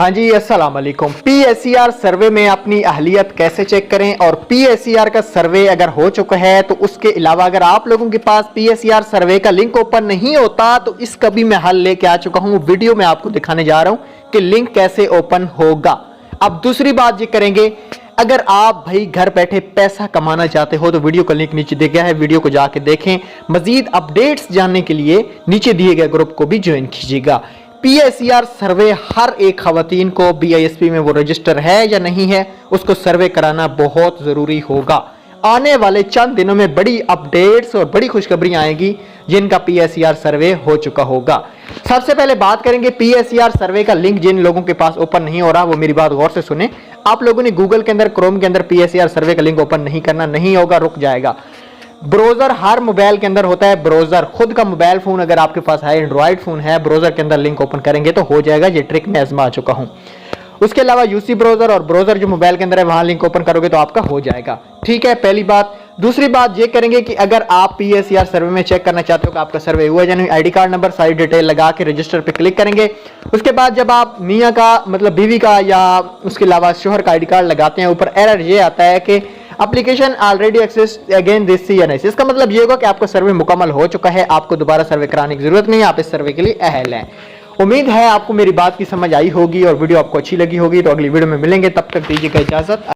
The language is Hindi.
हाँ जी, अस्सलाम वालेकुम। पीएसईआर सर्वे में अपनी अहलियत कैसे चेक करें और पीएसईआर का सर्वे अगर हो चुका है तो उसके अलावा अगर आप लोगों के पास पीएसईआर सर्वे का लिंक ओपन नहीं होता तो इसका भी मैं हल लेके आ चुका हूं। वीडियो में आपको दिखाने जा रहा हूं कि लिंक कैसे ओपन होगा। अब दूसरी बात ये करेंगे, अगर आप भाई घर बैठे पैसा कमाना चाहते हो तो वीडियो का लिंक नीचे दिया गया है, वीडियो को जाके देखें। मजीद अपडेट्स जानने के लिए नीचे दिए गए ग्रुप को भी ज्वाइन कीजिएगा। पीएसईआर सर्वे हर एक खवातीन को बीआईएसपी में वो रजिस्टर है या नहीं है उसको सर्वे कराना बहुत जरूरी होगा। आने वाले चंद दिनों में बड़ी अपडेट्स और बड़ी खुशखबरियां आएंगी जिनका पीएसईआर सर्वे हो चुका होगा। सबसे पहले बात करेंगे पीएसईआर सर्वे का लिंक जिन लोगों के पास ओपन नहीं हो रहा वो मेरी बात गौर से सुने। आप लोगों ने गूगल के अंदर, क्रोम के अंदर पीएसईआर सर्वे का लिंक ओपन नहीं करना, नहीं होगा, रुक जाएगा। ब्राउजर हर मोबाइल के अंदर होता है। ब्राउजर खुद का मोबाइल फोन अगर आपके पास है, एंड्रॉइड फोन है, ब्राउजर के अंदर लिंक ओपन करेंगे तो हो जाएगा। ये ट्रिक मैं आजमा चुका हूं। उसके अलावा यूसी ब्राउजर और ब्राउजर जो मोबाइल के अंदर है वहां लिंक ओपन करोगे तो आपका हो जाएगा। ठीक है, पहली बात। दूसरी बात ये करेंगे कि अगर आप पीएसईआर सर्वे में चेक करना चाहते हो कि आपका सर्वे हुआ या नहीं, आईडी कार्ड नंबर सारी डिटेल लगा के रजिस्टर पे क्लिक करेंगे। उसके बाद जब आप मियाँ का मतलब बीवी का या उसके अलावा शोहर का आईडी कार्ड लगाते हैं, ऊपर एरर ये आता है कि application already access again this CNS। इसका मतलब ये होगा कि आपका सर्वे मुकम्मल हो चुका है, आपको दोबारा सर्वे कराने की जरूरत नहीं है, आप इस सर्वे के लिए अहल हैं। उम्मीद है आपको मेरी बात की समझ आई होगी और वीडियो आपको अच्छी लगी होगी। तो अगली वीडियो में मिलेंगे, तब तक दीजिएगा इजाजत।